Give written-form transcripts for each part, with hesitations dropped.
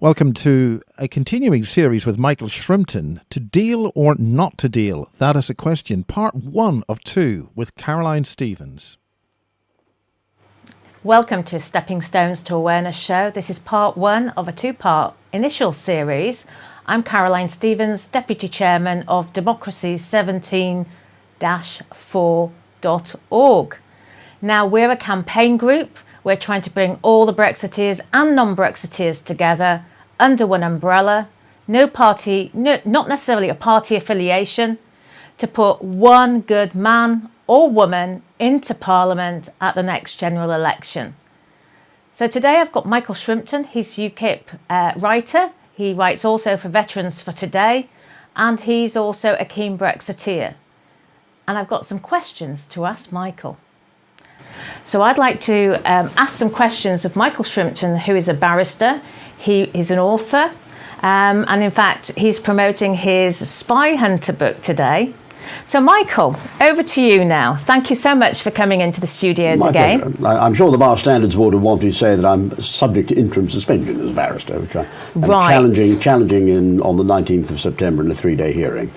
Welcome to a continuing series with Michael Shrimpton. To deal or not to deal? That is a question. Part 1 of 2 with Caroline Stevens. Welcome to Stepping Stones to Awareness show. This is part 1 of a 2-part initial series. I'm Caroline Stevens, Deputy Chairman of democracy17-4.org. Now, we're a campaign group. We're trying to bring all the Brexiteers and non-Brexiteers together under one umbrella, no party, not necessarily a party affiliation, to put one good man or woman into Parliament at the next general election. So today I've got Michael Shrimpton. He's UKIP writer. He writes also for Veterans for Today, and he's also a keen Brexiteer. And I've got some questions to ask Michael. So I'd like to ask some questions of Michael Shrimpton, who is a barrister. He is an author, and in fact, he's promoting his Spy Hunter book today. So Michael, over to you now. Thank you so much for coming into the studios again. Pleasure. I'm sure the Bar Standards Board would want me to say that I'm subject to interim suspension as a barrister, which I'm challenging on the 19th of September in a 3-day hearing.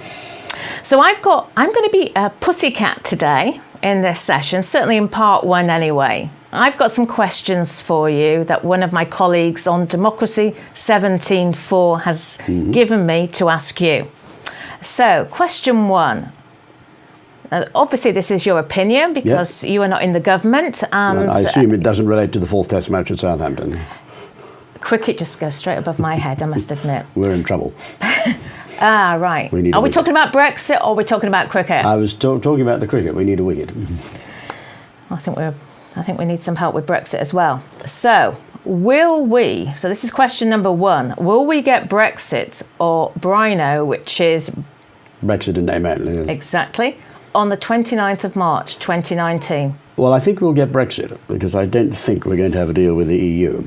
So I'm going to be a pussycat today in this session, certainly in part 1 anyway. I've got some questions for you that one of my colleagues on Democracy 17.4 has given me to ask you. So, question 1. Obviously, this is your opinion because you are not in the government. And I assume it doesn't relate to the 4th Test match at Southampton. Cricket just goes straight above my head, I must admit. We're in trouble. Right. Are we talking about Brexit or are we talking about cricket? I was talking about the cricket. We need a wicket. I think we need some help with Brexit as well. So, so this is question number 1. Will we get Brexit or Brino, which is Brexit in name only? Exactly. On the 29th of March 2019? Well, I think we'll get Brexit because I don't think we're going to have a deal with the EU.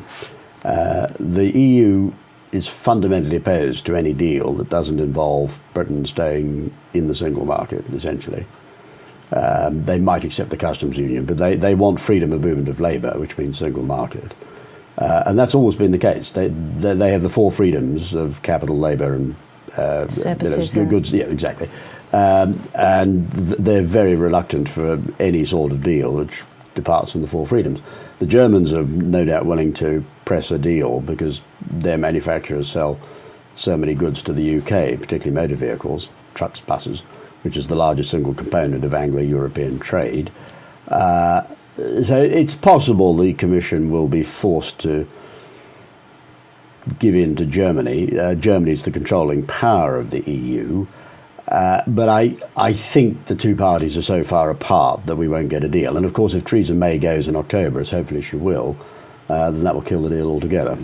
The EU is fundamentally opposed to any deal that doesn't involve Britain staying in the single market, essentially. They might accept the customs union, but they want freedom of movement of labour, which means single market. And that's always been the case. They have the 4 freedoms of capital, labour and services, goods. Yeah, exactly. And they're very reluctant for any sort of deal which departs from the 4 freedoms. The Germans are no doubt willing to press a deal because their manufacturers sell so many goods to the UK, particularly motor vehicles, trucks, buses, which is the largest single component of Anglo-European trade. So it's possible the Commission will be forced to give in to Germany. Germany is the controlling power of the EU. But I think the 2 parties are so far apart that we won't get a deal. And of course, if Theresa May goes in October, as hopefully she will, then that will kill the deal altogether.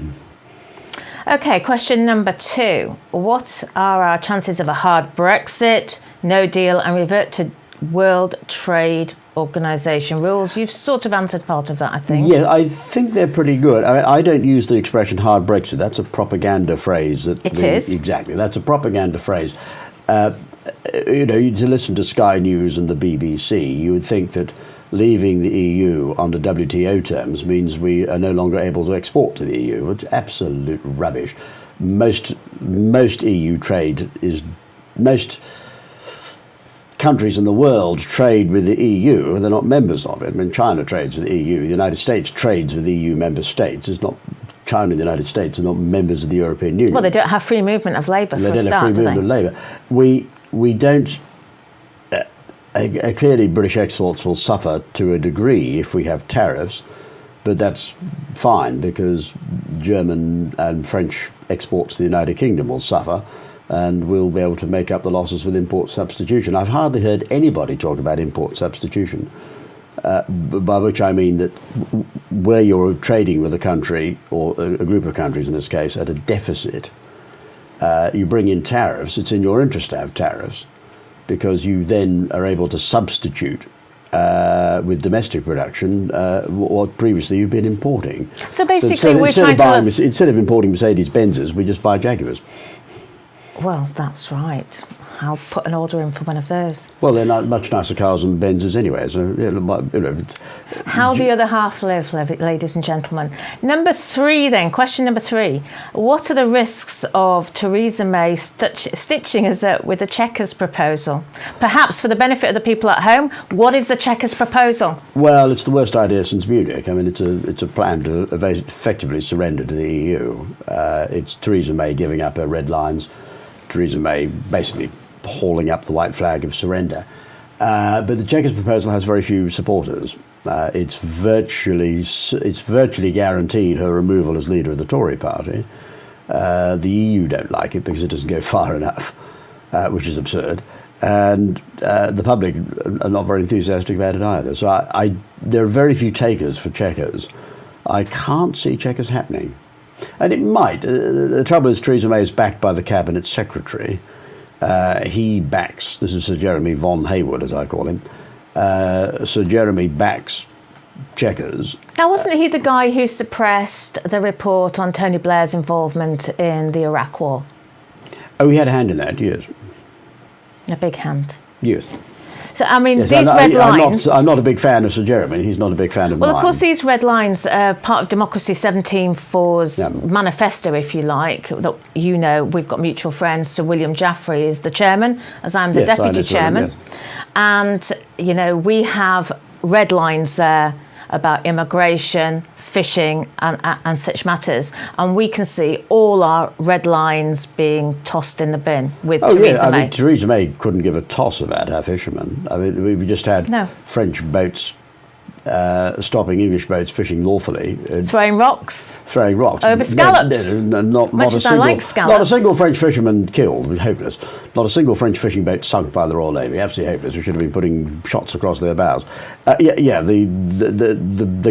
Okay, question number 2. What are our chances of a hard Brexit, no deal, and revert to World Trade Organization rules? You've sort of answered part of that, I think. Yeah, I think they're pretty good. I don't use the expression hard Brexit. That's a propaganda phrase. It is? Exactly. That's a propaganda phrase. To listen to Sky News and the BBC, you would think that leaving the EU under WTO terms means we are no longer able to export to the EU. It's absolute rubbish. Most EU trade is... Most countries in the world trade with the EU, they're not members of it. I mean, China trades with the EU. The United States trades with the EU member states. It's not... China and the United States are not members of the European Union. Well, they don't have free movement of labour for a start, do they? They don't have free movement of labour. We don't... clearly, British exports will suffer to a degree if we have tariffs, but that's fine because German and French exports to the United Kingdom will suffer, and we'll be able to make up the losses with import substitution. I've hardly heard anybody talk about import substitution. By which I mean that where you're trading with a country, or a group of countries in this case, at a deficit, you bring in tariffs. It's in your interest to have tariffs because you then are able to substitute with domestic production what previously you've been importing. So basically we're trying instead of importing Mercedes-Benzes, we just buy Jaguars. Well, that's right. I'll put an order in for one of those. Well, they're not much nicer cars than Benzes anyway. So, How the other half live, ladies and gentlemen. Number 3 then, question number 3. What are the risks of Theresa May stitching us up with the Chequers proposal? Perhaps for the benefit of the people at home, what is the Chequers proposal? Well, it's the worst idea since Munich. I mean, it's a plan to effectively surrender to the EU. It's Theresa May giving up her red lines. Theresa May basically hauling up the white flag of surrender. But the Chequers proposal has very few supporters. It's virtually guaranteed her removal as leader of the Tory party. The EU don't like it because it doesn't go far enough, which is absurd. And the public are not very enthusiastic about it either. So there are very few takers for Chequers. I can't see Chequers happening. And it might. The trouble is Theresa May is backed by the Cabinet Secretary. He backs, this is Sir Jeremy Von Hayward, as I call him. Sir Jeremy backs Chequers. Now, wasn't he the guy who suppressed the report on Tony Blair's involvement in the Iraq War? Oh, he had a hand in that, yes. A big hand. Yes. So, I mean, Yes, these red lines... I'm not a big fan of Sir Jeremy. He's not a big fan of mine. Well, of course, these red lines are part of Democracy 17-4's manifesto, if you like. That, you know, we've got mutual friends. Sir William Jaffrey is the chairman, as I'm the deputy chairman. Yes. And, you know, we have red lines there about immigration, fishing and such matters. And we can see all our red lines being tossed in the bin with Theresa May. I mean, Theresa May couldn't give a toss about our fishermen. I mean, we just had French boats stopping English boats fishing lawfully. Throwing rocks. Over scallops. Not a single French fisherman killed. It was hopeless. Not a single French fishing boat sunk by the Royal Navy. Absolutely hopeless. We should have been putting shots across their bows. The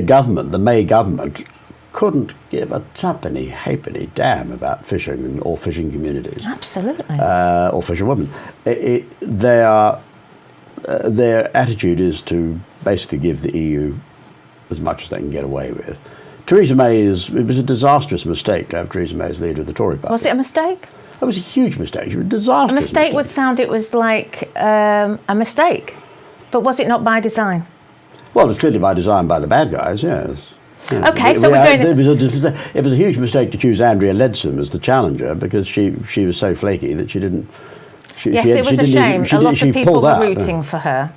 government, the May government, couldn't give a halfpenny damn about fishing or fishing communities. Absolutely. Or fisherwomen. Their attitude is to basically give the EU as much as they can get away with. Theresa May it was a disastrous mistake to have Theresa May as leader of the Tory party. Was it a mistake? It was a huge mistake. It was a disastrous A mistake would sound it was like a mistake. But was it not by design? Well, it's clearly by design by the bad guys, yes. Yeah. Okay, so we're going to... It was a huge mistake to choose Andrea Leadsom as the challenger because she was so flaky that she didn't... It was a shame. A lot of people were rooting for her.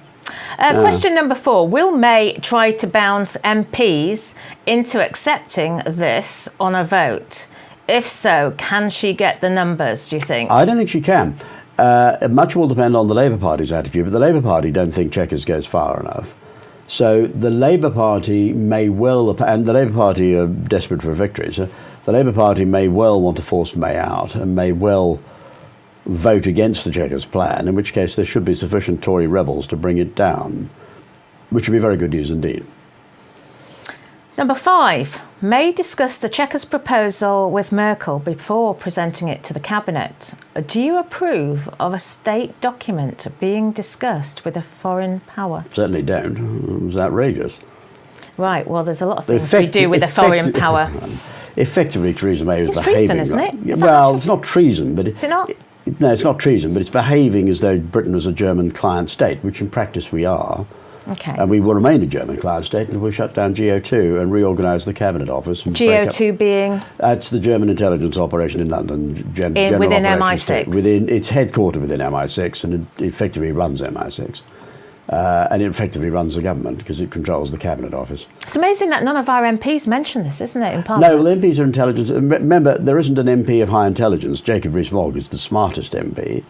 Question number 4. Will May try to bounce MPs into accepting this on a vote? If so, can she get the numbers, do you think? I don't think she can. Much will depend on the Labour Party's attitude, but the Labour Party don't think Chequers goes far enough. So the Labour Party may well, and the Labour Party are desperate for a victory, so the Labour Party may well want to force May out and may well vote against the Chequers plan, in which case there should be sufficient Tory rebels to bring it down, which would be very good news indeed. Number 5. May discussed the Chequers proposal with Merkel before presenting it to the Cabinet. Do you approve of a state document being discussed with a foreign power? Certainly don't. It was outrageous. Right, well, there's a lot of things we do with a foreign power. Effectively, Theresa May was behaving... It's treason, isn't it? Well, it's not treason, but... Is it not? No, it's not treason, but it's behaving as though Britain was a German client state, which in practice we are. Okay. And we will remain a German client state until we shut down GO2 and reorganise the Cabinet Office. And GO2 being? That's the German intelligence operation in London. Within MI6? It's headquartered within MI6 and it effectively runs MI6. And it effectively runs the government because it controls the Cabinet Office. It's amazing that none of our MPs mention this, isn't it, in Parliament? No, well, MPs are intelligence. Remember, there isn't an MP of high intelligence. Jacob Rees-Mogg is the smartest MP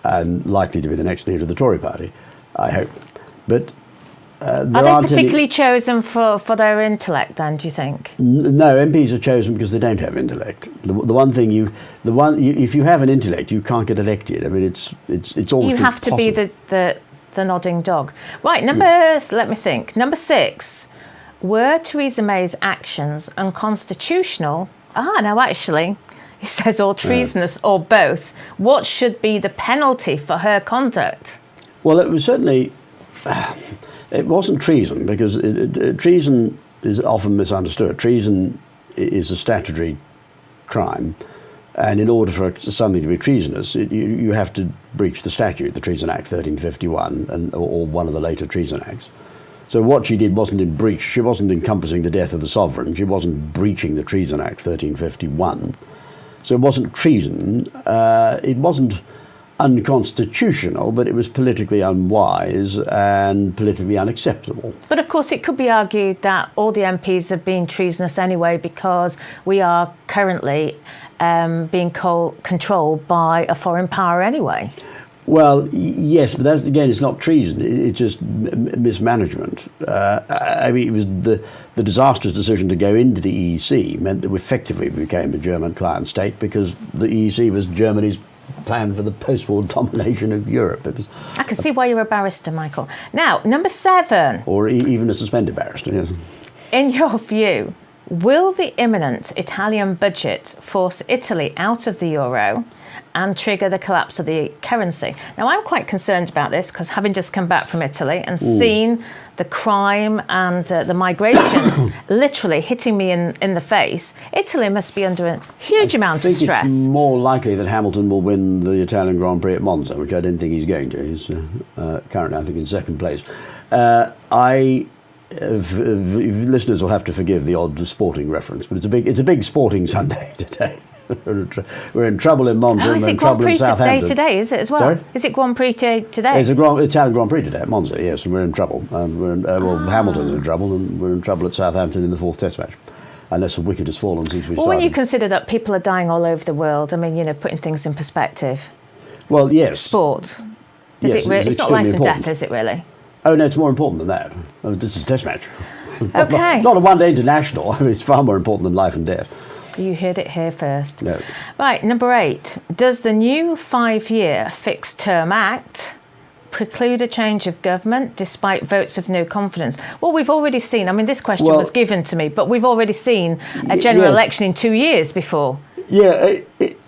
and likely to be the next leader of the Tory party, I hope. But are they particularly chosen for their intellect, then, do you think? No, MPs are chosen because they don't have intellect. The one thing if you have an intellect, you can't get elected. I mean, it's almost You have impossible. to be the nodding dog. Right, let me think. Number 6, were Theresa May's actions unconstitutional? No, actually, it says or treasonous or both. What should be the penalty for her conduct? Well, it was certainly... It wasn't treason, because treason is often misunderstood. Treason is a statutory crime. And in order for something to be treasonous, you have to breach the statute, the Treason Act 1351, or one of the later Treason Acts. So what she did wasn't in breach. She wasn't encompassing the death of the sovereign. She wasn't breaching the Treason Act 1351. So it wasn't treason. It wasn't unconstitutional, but it was politically unwise and politically unacceptable. But of course, it could be argued that all the MPs have been treasonous anyway, because we are currently being controlled by a foreign power anyway. Well, yes, but that's, again, it's not treason. It's just mismanagement. I mean, it was the disastrous decision to go into the EEC meant that we effectively became a German client state, because the EEC was Germany's plan for the post-war domination of Europe. I can see why you're a barrister, Michael. Now, number 7. Or even a suspended barrister, yes. In your view, will the imminent Italian budget force Italy out of the euro and trigger the collapse of the currency? Now, I'm quite concerned about this, because having just come back from Italy and seen the crime and the migration literally hitting me in the face, Italy must be under a huge amount of stress. I think it's more likely that Hamilton will win the Italian Grand Prix at Monza, which I don't think he's going to. He's currently, I think, in second place. Listeners will have to forgive the odd sporting reference, but it's a big sporting Sunday today. We're in trouble in Monza. Is we're it in trouble Grand Prix in Southampton. today? Is it as well? Sorry? Is it Grand Prix today? It's Italian Grand Prix today at Monza, yes, and we're in trouble. Hamilton's in trouble, and we're in trouble at Southampton in the 4th Test match, unless a wicket has fallen since we started. Well, when you consider that people are dying all over the world, I mean, putting things in perspective. Well, yes. Sport. Yes, It's not life and important. death, is it really? Oh, no, it's more important than that. This is a Test match. Okay. It's not a one-day international. I mean, it's far more important than life and death. You heard it here first. Yes. Right, number 8. Does the new 5-year Fixed Term Act preclude a change of government despite votes of no confidence? Well, we've already seen, I mean, this question was given to me, but we've already seen a general election in 2 years before. Yeah,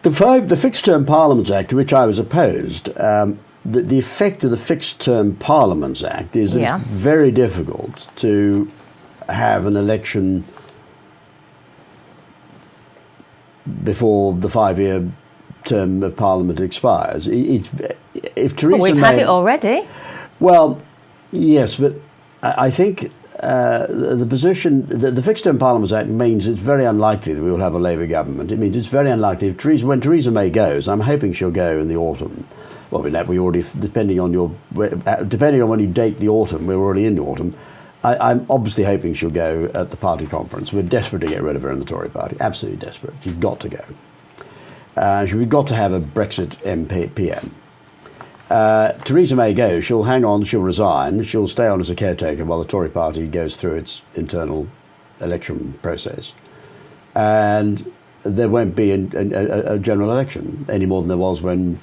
the Fixed Term Parliaments Act, to which I was opposed, the effect of the Fixed Term Parliaments Act is that it's very difficult to have an election before the 5-year term of Parliament expires. If Theresa Well, we've had it already. Well, yes, but I think the position, the Fixed Term Parliaments Act means it's very unlikely that we will have a Labour government. It means it's very unlikely. When Theresa May goes, I'm hoping she'll go in the autumn. Well, we already, depending on when you date the autumn, we're already in the autumn. I'm obviously hoping she'll go at the party conference. We're desperate to get rid of her in the Tory party. Absolutely desperate. She's got to go. We've got to have a Brexit PM. Theresa May goes, she'll hang on, she'll resign, she'll stay on as a caretaker while the Tory party goes through its internal election process. And there won't be a general election any more than there was when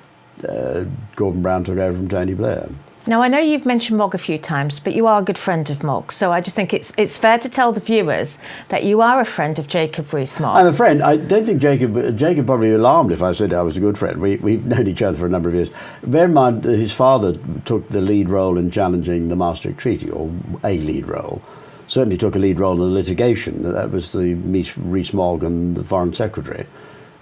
Gordon Brown took over from Tony Blair. Now, I know you've mentioned Mog a few times, but you are a good friend of Mog, so I just think it's fair to tell the viewers that you are a friend of Jacob Rees-Mogg. I'm a friend. I don't think Jacob probably be alarmed if I said I was a good friend. We've known each other for a number of years. Bear in mind that his father took the lead role in challenging the Maastricht Treaty, or a lead role. Certainly took a lead role in the litigation. That was the Rees-Mogg and the Foreign Secretary.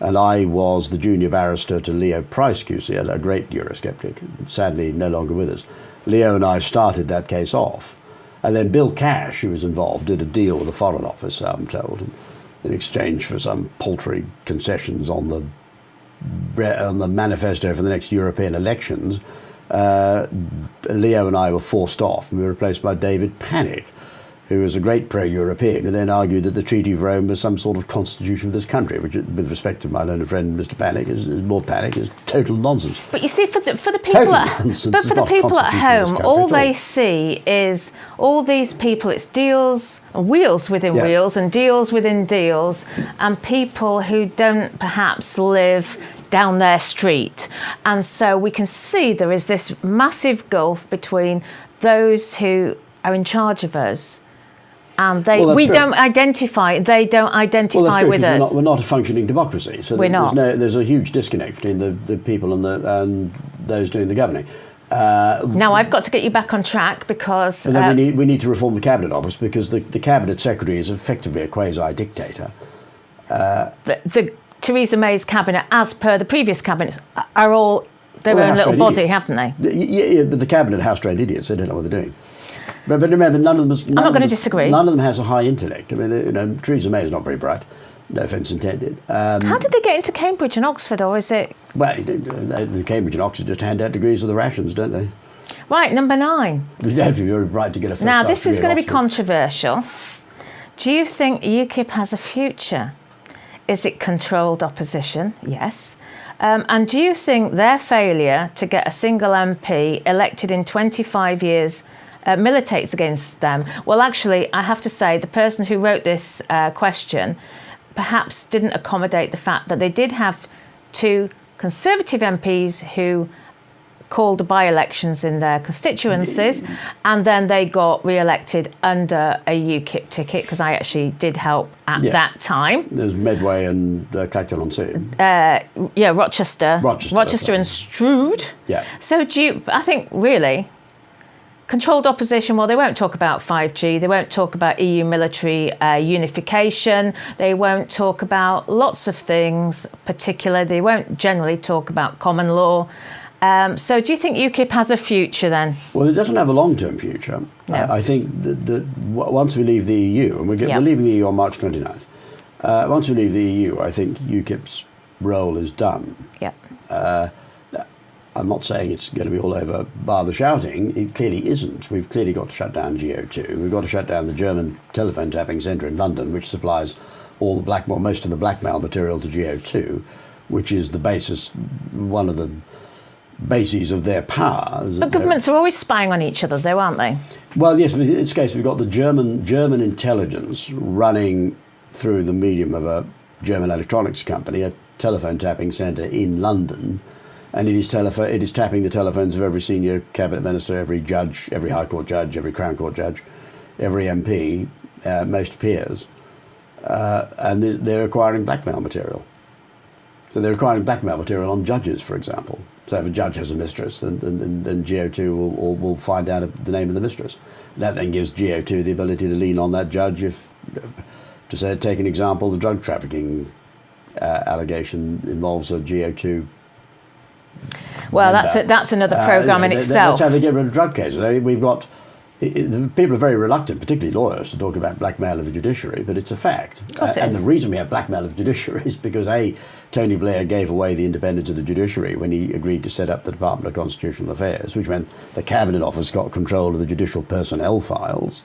And I was the junior barrister to Leo Price QC, a great Eurosceptic, sadly no longer with us. Leo and I started that case off. And then Bill Cash, who was involved, did a deal with the Foreign Office, I'm told, in exchange for some paltry concessions on the manifesto for the next European elections. Leo and I were forced off, and we were replaced by David Panic, who was a great pro-European, and then argued that the Treaty of Rome was some sort of constitution of this country, which, with respect to my learned friend Mr. Panic, Lord Panic, is total nonsense. But you see, for the people at home, all they see is all these people. It's deals, wheels within wheels, and deals within deals, and people who don't perhaps live down their street. And so we can see there is this massive gulf between those who are in charge of us, and they don't identify with us. We're not a functioning democracy, so there's a huge disconnect between the people and those doing the governing. Now I've got to get you back on track, because and then we need to reform the Cabinet Office, because the Cabinet Secretary is effectively a quasi-dictator. Theresa May's cabinet, as per the previous cabinets, are all their Well, own little house-trained body, idiots. haven't they? Yeah, but the cabinet are house-trained idiots. They don't know what they're doing. But remember, none of them. not gonna disagree. None of them has a high intellect. I mean, Theresa May is not very bright. No offence intended. How did they get into Cambridge and Oxford, or is it... Well, the Cambridge and Oxford just hand out degrees of the rations, don't they? Right, number 9. You don't have to be very bright to get a first Now, class this is degree going at to be Oxford. controversial. Do you think UKIP has a future? Is it controlled opposition? Yes. And do you think their failure to get a single MP elected in 25 years militates against them? Well, actually, I have to say the person who wrote this question perhaps didn't accommodate the fact that they did have 2 Conservative MPs who called the by-elections in their constituencies, and then they got re-elected under a UKIP ticket, because I actually did help at Yes. that time. There's Medway and Clacton-on-Sea. Yeah, Rochester Rochester, and Strood. Yeah. So I think really, controlled opposition, well, they won't talk about 5G, they won't talk about EU military unification, they won't talk about lots of things, particularly, they won't generally talk about common law. So do you think UKIP has a future then? Well, it doesn't have a long-term future. No. I think that once we leave the EU, and we're leaving the EU on March 29th, once we leave the EU, I think UKIP's role is done. Yeah. I'm not saying it's going to be all over bar the shouting. It clearly isn't. We've clearly got to shut down GO2. We've got to shut down the German telephone tapping centre in London, which supplies most of the blackmail material to GO2, which is the basis, one of the bases of their power. But governments are always spying on each other, though, aren't they? Well, yes, but in this case, we've got the German intelligence running through the medium of a German electronics company, a telephone tapping centre in London, and it is tapping the telephones of every senior cabinet minister, every judge, every High Court judge, every Crown Court judge, every MP, most peers, and they're acquiring blackmail material. So they're acquiring blackmail material on judges, for example. So if a judge has a mistress, then GO2 will find out the name of the mistress. That then gives GO2 the ability to lean on that judge if, to say, take an example, the drug trafficking allegation involves a GO2. Well, that's another programme in itself. That's how they get rid of drug cases. We've got... People are very reluctant, particularly lawyers, to talk about blackmail of the judiciary, but it's a fact. Of course it and is. the reason we have blackmail of the judiciary is because, A, Tony Blair gave away the independence of the judiciary when he agreed to set up the Department of Constitutional Affairs, which meant the Cabinet Office got control of the judicial personnel files,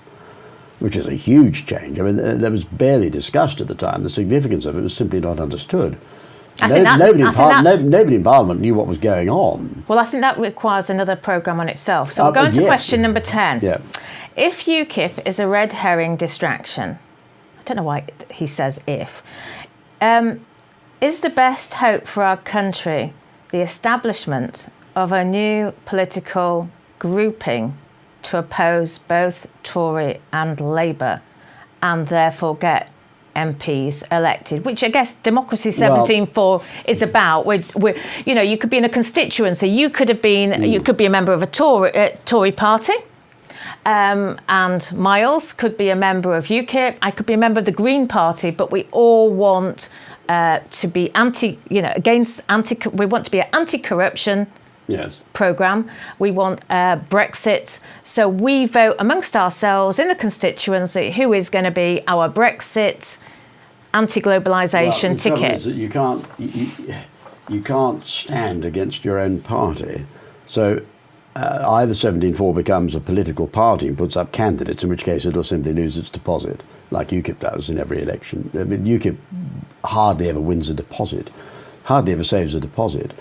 which is a huge change. I mean, that was barely discussed at the time. The significance of it was simply not understood. Nobody in Parliament knew what was going on. Well, I think that requires another programme on itself. So we're going to question number 10. Yeah. If UKIP is a red herring distraction, I don't know why he says if, is the best hope for our country the establishment of a new political grouping to oppose both Tory and Labour and therefore get MPs elected, which I guess Democracy 17.4 is about. You could be in a constituency. You could have been. You could be a member of a Tory party, and Miles could be a member of UKIP. I could be a member of the Green Party. But we all want to be We want to be an anti-corruption. Yes. Programme. We want Brexit. So we vote amongst ourselves in the constituency who is going to be our Brexit anti-globalisation the trouble ticket. is that you can't stand against your own party. So either 17.4 becomes a political party and puts up candidates, in which case it'll simply lose its deposit, like UKIP does in every election. I mean, UKIP hardly ever wins a deposit, hardly ever saves a deposit.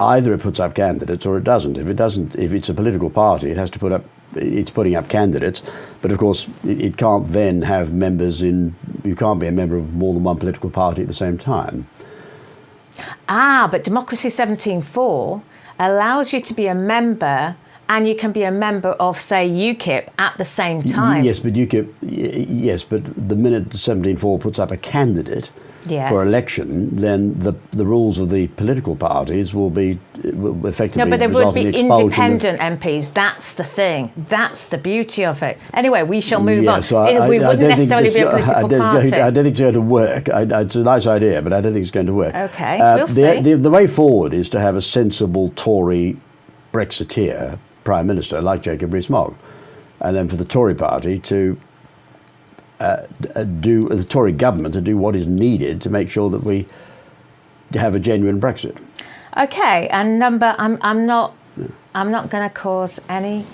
Either it puts up candidates or it doesn't. If it's a political party, it's putting up candidates. But of course, it can't then have members you can't be a member of more than one political party at the same time. But Democracy 17.4 allows you to be a member, and you can be a member of, say, UKIP at the same time. Yes, but UKIP, but the minute 17.4 puts up a candidate, Yes. for election, then the rules of the political parties will effectively No, but they would result be in the expulsion independent MPs. That's the thing. That's the beauty of it. Anyway, we shall move on. So We wouldn't don't think necessarily be a it's- political party. I don't think it's going to work. It's a nice idea, but I don't think it's going to work. Okay, we'll see. The way forward is to have a sensible Tory Brexiteer Prime Minister like Jacob Rees-Mogg, and then for the Tory party to the Tory government to do what is needed to make sure that we have a genuine Brexit. Okay, and I'm not going to cause any.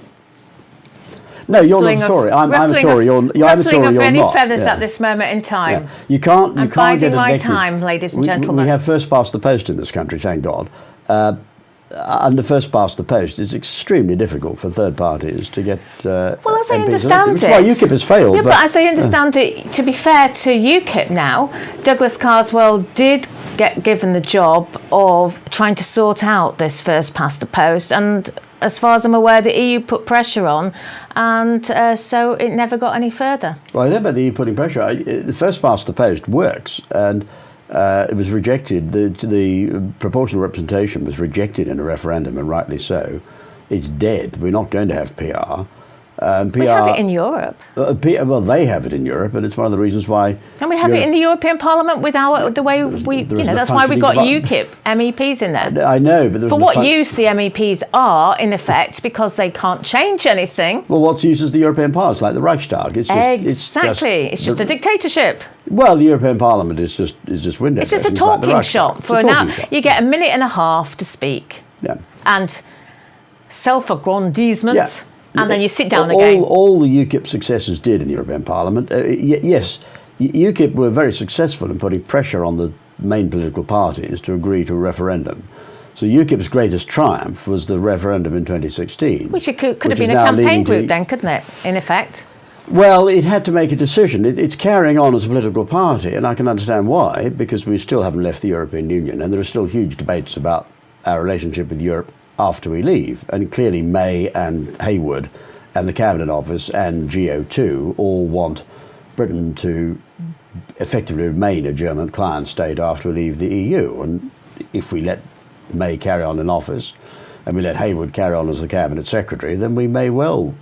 No, you're not ruffling a of- Tory. I'm a ruffling Tory. of- I'm a ruffling Tory. of You're any not. feathers Yeah. at this moment in time. Yeah. You can't I'm get biding my elected. time, ladies and We gentlemen. have first past the post in this country, thank God. Under first past the post, it's extremely difficult for third parties to get. Well, as I MPs understand elected, which is why it, UKIP has failed. Yeah, but as I understand it, to be fair to UKIP now, Douglas Carswell did get given the job of trying to sort out this first past the post, and as far as I'm aware, the EU put pressure on, and so it never got any further. Well, I don't know about the EU putting pressure. The first past the post works, and it was rejected. The proportional representation was rejected in a referendum, and rightly so. It's dead. We're not going to have PR. PR We have it in Europe. Well, they have it in Europe, and it's one of the reasons why. And we have it in the European Parliament with the way we, there isn't a that's why we got functioning UKIP MEPs in there. I know, but For what use the MEPs are, in effect, because they can't change anything. Well, what's used as the European Parliament, like the Reichstag? Exactly. It's just a dictatorship. Well, the European Parliament is just window. It's just a dressing, like the talking Reichstag. shop. It's For a now, talking shop. you get a minute and a half to speak. Yeah. And self-aggrandizement. Yeah. And then you sit down again. All the UKIP successors did in the European Parliament. Yes, UKIP were very successful in putting pressure on the main political parties to agree to a referendum. So UKIP's greatest triumph was the referendum in 2016. Which it could have which been is a now campaign leading to- group then, couldn't it, in effect? Well, it had to make a decision. It's carrying on as a political party, and I can understand why, because we still haven't left the European Union, and there are still huge debates about our relationship with Europe after we leave. And clearly May and Hayward and the Cabinet Office and GO2 all want Britain to effectively remain a German client state after we leave the EU. And if we let May carry on in office and we let Hayward carry on as the Cabinet Secretary, then it may well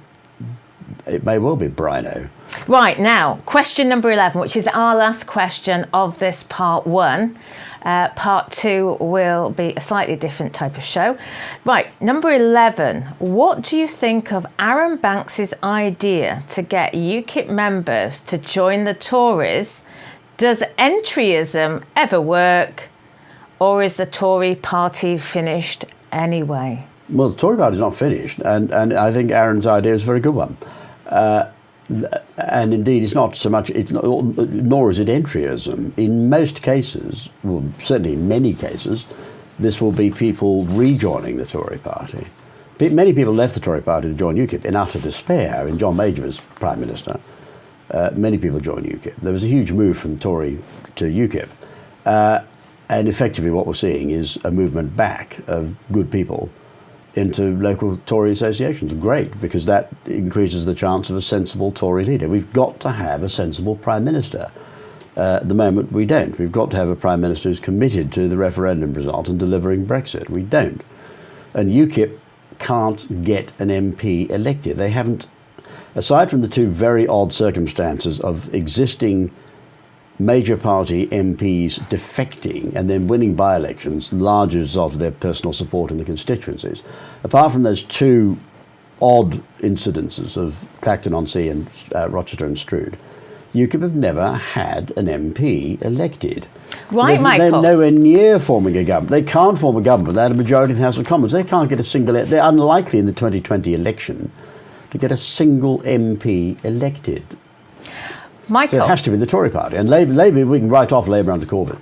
be Brino. Right, now, question number 11, which is our last question of this part one. Part two will be a slightly different type of show. Right, number 11. What do you think of Aaron Banks's idea to get UKIP members to join the Tories? Does entryism ever work? Or is the Tory party finished anyway? Well, the Tory party is not finished, and I think Aaron's idea is a very good one. And indeed, it's not so much, nor is it entryism. In most cases, well, certainly in many cases, this will be people rejoining the Tory party. Many people left the Tory party to join UKIP in utter despair. When John Major was Prime Minister, many people joined UKIP. There was a huge move from Tory to UKIP. And effectively what we're seeing is a movement back of good people into local Tory associations. Great, because that increases the chance of a sensible Tory leader. We've got to have a sensible Prime Minister. At the moment, we don't. We've got to have a Prime Minister who's committed to the referendum result and delivering Brexit. We don't. And UKIP can't get an MP elected. They haven't, aside from the two very odd circumstances of existing major party MPs defecting and then winning by-elections, largely as a result of their personal support in the constituencies. Apart from those two odd incidences of Clacton-on-Sea and Rochester and Strood, UKIP have never had an MP elected. Right, Michael. They're nowhere near forming a government. They can't form a government without a majority in the House of Commons. They can't get a single... They're unlikely in the 2020 election to get a single MP elected. Michael. So it has to be the Tory party. And Labour, we can write off Labour under Corbyn.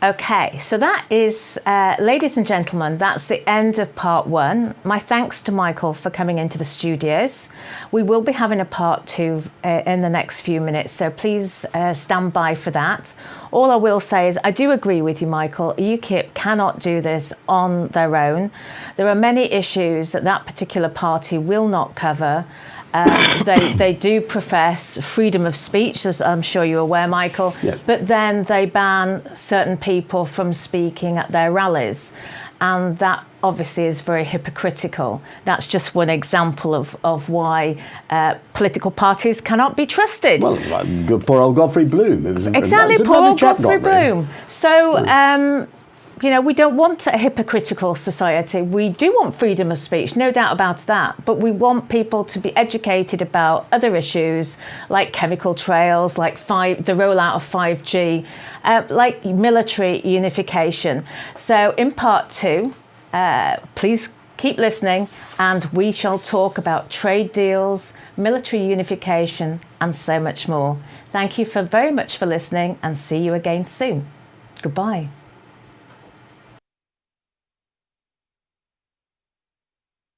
Okay, so that is, ladies and gentlemen, that's the end of part one. My thanks to Michael for coming into the studios. We will be having a part two in the next few minutes, so please stand by for that. All I will say is I do agree with you, Michael. UKIP cannot do this on their own. There are many issues that particular party will not cover. They do profess freedom of speech, as I'm sure you're aware, Michael, Yes. but then they ban certain people from speaking at their rallies. And that obviously is very hypocritical. That's just one example of why political parties cannot be trusted. Well, like poor old Godfrey Bloom. It was Exactly, it was a poor lovely old chap, Godfrey Bloom. So, we don't want a hypocritical society. We do want freedom of speech, no doubt about that. But we want people to be educated about other issues like chemical trails, like the rollout of 5G, like military unification. So in part 2, please keep listening, and we shall talk about trade deals, military unification, and so much more. Thank you very much for listening, and see you again soon. Goodbye.